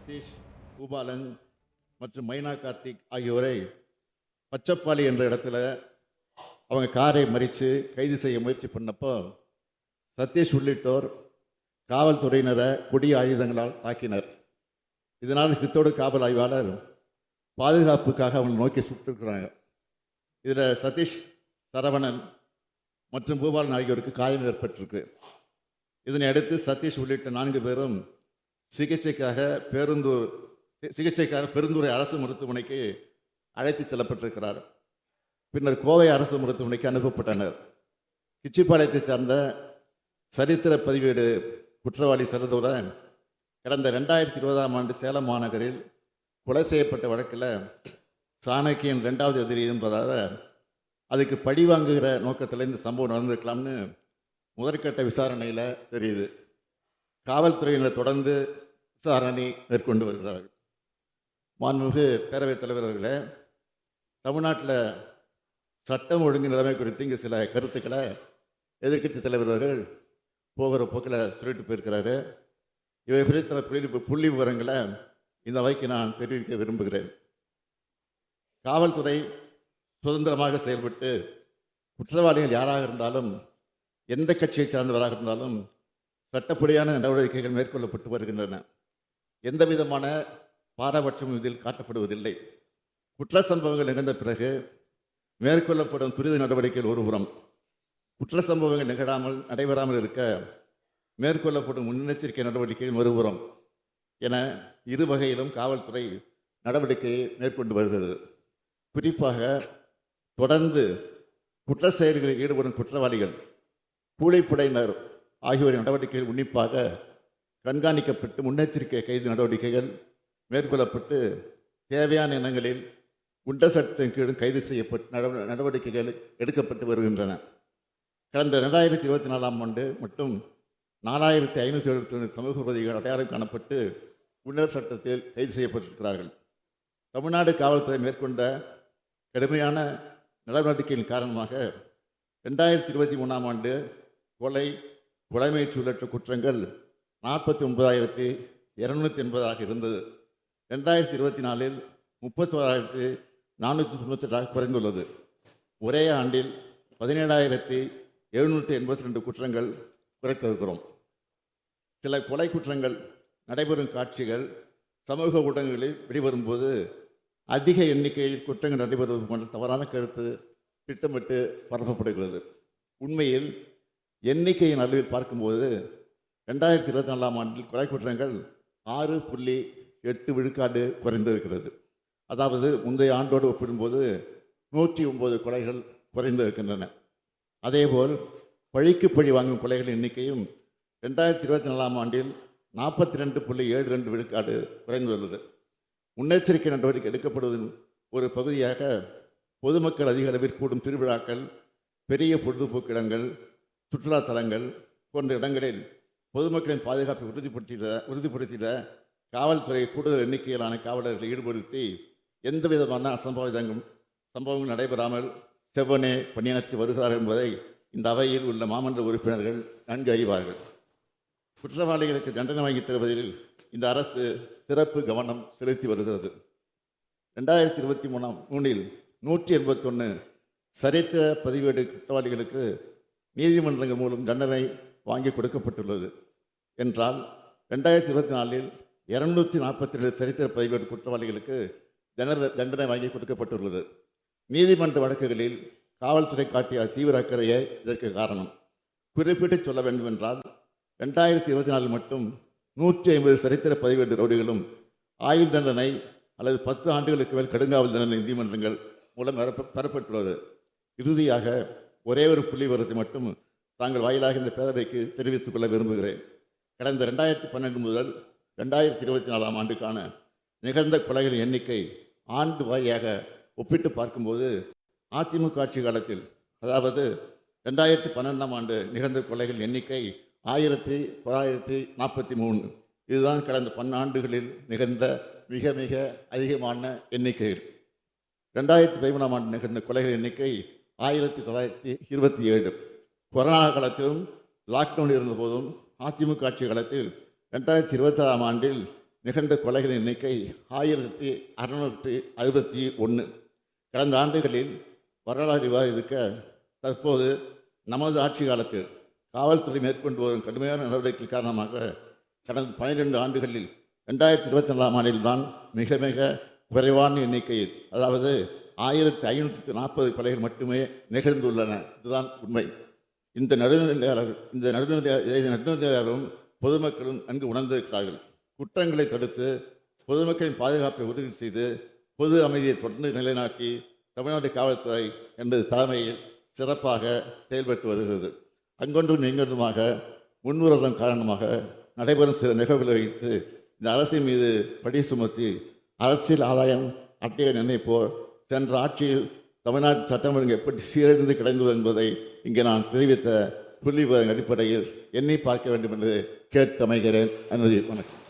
சதீஷ், பூபாலன் மற்றும் மைனா கார்த்திக் ஆகியோரை பச்சப்பாளி என்ற இடத்துல அவங்க காரை மறித்து கைது செய்ய முயற்சி பண்ணப்போ சதீஷ் உள்ளிட்டோர் காவல்துறையினரை கொடிய ஆயுதங்களால் தாக்கினர். இதனால் சித்தோடு காவல் ஆய்வாளர் பாதுகாப்புக்காக அவங்களை நோக்கி சுட்டிருக்கிறாங்க. இதில் சதீஷ், சரவணன் மற்றும் பூபாலன் ஆகியோருக்கு காயம் ஏற்பட்டிருக்கு. இதனை அடுத்து சதீஷ் உள்ளிட்ட 4 பேரும் சிகிச்சைக்காக பெருந்துறை அரசு மருத்துவமனைக்கு அழைத்து செல்லப்பட்டிருக்கிறார். பின்னர் கோவை அரசு மருத்துவமனைக்கு அனுப்பப்பட்டனர். கிச்சிப்பாளையத்தை சார்ந்த சரித்திர பதிவேடு குற்றவாளி செல்லதுடன் கடந்த 2020ஆம் ஆண்டு சேலம் மாநகரில் கொலை செய்யப்பட்ட வழக்கில் சாணக்கியன் 2வது எதிரி என்பதால் அதுக்கு பழி வாங்குகிற நோக்கத்தில் இந்த சம்பவம் நடந்திருக்கலாம்னு முதற்கட்ட விசாரணையில் தெரியுது. காவல்துறையினர் தொடர்ந்து விசாரணை மேற்கொண்டு வருகிறார்கள். மாண்புமிகு பேரவைத் தலைவர் அவர்களே, தமிழ்நாட்டில் சட்டம் ஒழுங்கு நிலைமை குறித்து இங்கே சில கருத்துக்களை எதிர்க்கட்சி தலைவர் அவர்கள் போகிற போக்கில் சொல்லிட்டு போயிருக்கிறாரு. இவை குறித்த புள்ளி விவரங்களை இந்த அவைக்கு நான் தெரிவிக்க விரும்புகிறேன். காவல்துறை சுதந்திரமாக செயல்பட்டு குற்றவாளிகள் யாராக இருந்தாலும், எந்த கட்சியை சார்ந்தவராக இருந்தாலும் சட்டப்படியான நடவடிக்கைகள் மேற்கொள்ளப்பட்டு வருகின்றன. எந்த விதமான பாரபட்சமும் இதில் காட்டப்படுவதில்லை. குற்ற சம்பவங்கள் நிகழ்ந்த பிறகு மேற்கொள்ளப்படும் துரித நடவடிக்கைகள் ஒருபுறம், குற்ற சம்பவங்கள் நடைபெறாமல் இருக்க மேற்கொள்ளப்படும் முன்னெச்சரிக்கை நடவடிக்கைகள் மறுபுறம் என இரு வகையிலும் காவல்துறை நடவடிக்கையை மேற்கொண்டு வருகிறது. குறிப்பாக தொடர்ந்து குற்ற செயல்களில் ஈடுபடும் குற்றவாளிகள், கூலிப்படையினர் ஆகியோரின் நடவடிக்கைகள் உன்னிப்பாக கண்காணிக்கப்பட்டு முன்னெச்சரிக்கை கைது நடவடிக்கைகள் மேற்கொள்ளப்பட்டு தேவையான இனங்களில் குண்ட சட்டத்தின் கீழும் கைது செய்யப்பட்டு நடவடிக்கைகள் எடுக்கப்பட்டு வருகின்றன. கடந்த 2024ஆம் ஆண்டு மட்டும் 4571 சமூக விரோதிகள் அடையாளம் காணப்பட்டு குண்டர் சட்டத்தில் கைது செய்யப்பட்டிருக்கிறார்கள். தமிழ்நாடு காவல்துறை மேற்கொண்ட கடுமையான நடவடிக்கையின் காரணமாக 2023ஆம் ஆண்டு கொலைமை சூழற்ற குற்றங்கள் 49,280 இருந்தது. 2024இல் 31,498 குறைந்துள்ளது. ஒரே ஆண்டில் 17,782 குற்றங்கள் குறைத்திருக்கிறோம். சில கொலை குற்றங்கள் நடைபெறும் காட்சிகள் சமூக ஊடகங்களில் வெளிவரும்போது அதிக எண்ணிக்கையில் குற்றங்கள் நடைபெறுவது போன்ற தவறான கருத்து திட்டமிட்டு பரப்பப்படுகிறது. உண்மையில் எண்ணிக்கையின் அளவில் பார்க்கும்போது 2024ஆம் ஆண்டில் கொலை குற்றங்கள் 6.8 விழுக்காடு குறைந்திருக்கிறது. அதாவது முந்தைய ஆண்டோடு ஒப்பிடும்போது 109 கொலைகள் குறைந்திருக்கின்றன. அதேபோல் பழிக்கு பழி வாங்கும் கொலைகளின் எண்ணிக்கையும் 2024ஆம் ஆண்டில் 42.72 விழுக்காடு குறைந்துள்ளது. முன்னெச்சரிக்கை நடவடிக்கை எடுக்கப்படுவதன் ஒரு பகுதியாக பொதுமக்கள் அதிக அளவில் கூடும் திருவிழாக்கள், பெரிய பொழுதுபோக்கு இடங்கள், சுற்றுலா தலங்கள் போன்ற இடங்களில் பொதுமக்களின் பாதுகாப்பை உறுதிப்படுத்திட காவல்துறை கூடுதல் எண்ணிக்கையிலான காவலர்களை ஈடுபடுத்தி எந்த விதமான சம்பவங்கள் நடைபெறாமல் செவ்வனே பணியாற்றி வருகிறார்கள் என்பதை இந்த அவையில் உள்ள மாமன்ற உறுப்பினர்கள் நன்கு அறிவார்கள். குற்றவாளிகளுக்கு தண்டனை வாங்கி தருவதில் இந்த அரசு சிறப்பு கவனம் செலுத்தி வருகிறது. 2023இல் 181 சரித்திர பதிவேடு குற்றவாளிகளுக்கு நீதிமன்றங்கள் மூலம் தண்டனை வாங்கி கொடுக்கப்பட்டுள்ளது என்றால் 2024இல் 242 சரித்திர பதிவேடு குற்றவாளிகளுக்கு தண்டனை வாங்கி கொடுக்கப்பட்டுள்ளது. நீதிமன்ற வழக்குகளில் காவல்துறை காட்டிய தீவிர அக்கறையே இதற்கு காரணம். குறிப்பிட்டு சொல்ல வேண்டும் என்றால் 2024 மட்டும் 150 சரித்திர பதிவேடு ரவுடிகளும் ஆயுள் தண்டனை அல்லது 10 ஆண்டுகளுக்கு மேல் கடுங்காவல் தண்டனை நீதிமன்றங்கள் மூலம் பெறப்பட்டுள்ளது. இறுதியாக ஒரே ஒரு புள்ளி விவரத்தை மட்டும் தாங்கள் வாயிலாக இந்த பேரவைக்கு தெரிவித்துக் கொள்ள விரும்புகிறேன். கடந்த 2012 முதல் 2024ஆம் ஆண்டுக்கான நிகழ்ந்த கொலைகளின் எண்ணிக்கை ஆண்டு வாரியாக ஒப்பிட்டு பார்க்கும்போது அதிமுக ஆட்சி காலத்தில், அதாவது 2012ஆம் ஆண்டு நிகழ்ந்த கொலைகளின் எண்ணிக்கை 1943. இதுதான் கடந்த 10 ஆண்டுகளில் நிகழ்ந்த மிக மிக அதிகமான எண்ணிக்கைகள். 2013ஆம் ஆண்டு நிகழ்ந்த கொலைகள் எண்ணிக்கை 1927. கொரோனா காலத்திலும் லாக்டவுன் இருந்தபோதும் அதிமுக ஆட்சி காலத்தில் 2026ஆம் ஆண்டில் நிகழ்ந்த கொலைகளின் எண்ணிக்கை 1661. கடந்த ஆண்டுகளில் வரலாறு விவாதிக்க தற்போது நமது ஆட்சி காலத்தில் காவல்துறை மேற்கொண்டு வரும் கடுமையான நடவடிக்கை காரணமாக கடந்த 12 ஆண்டுகளில் 2024ஆம் ஆண்டில்தான் மிக மிக குறைவான எண்ணிக்கையில், அதாவது 1540 கொலைகள் மட்டுமே நிகழ்ந்துள்ளன. இதுதான் உண்மை. இந்த நடுநிலையாளரும் பொதுமக்களும் நன்கு உணர்ந்திருக்கிறார்கள். குற்றங்களை தடுத்து பொதுமக்களின் பாதுகாப்பை உறுதி செய்து பொது அமைதியை தொடர்ந்து நிலைநாட்டி தமிழ்நாடு காவல்துறை என்பது தலைமையில் சிறப்பாக செயல்பட்டு வருகிறது. அங்கொன்றும் இங்கொன்றுமாக முன்விரோதம் காரணமாக நடைபெறும் சில நிகழ்வுகளை வைத்து இந்த அரசின் மீது பழி சுமத்தி அரசியல் ஆதாயம் அட்டைய நினைப்போர் சென்ற ஆட்சியில் தமிழ்நாட்டு சட்டம் ஒழுங்கு எப்படி சீரழிந்து கிடந்தது என்பதை இங்கே நான் தெரிவித்த புள்ளி விவரங்களின் அடிப்படையில் எண்ணி பார்க்க வேண்டும் என்று கேட்டு அமைகிறேன். நன்றி, வணக்கம்.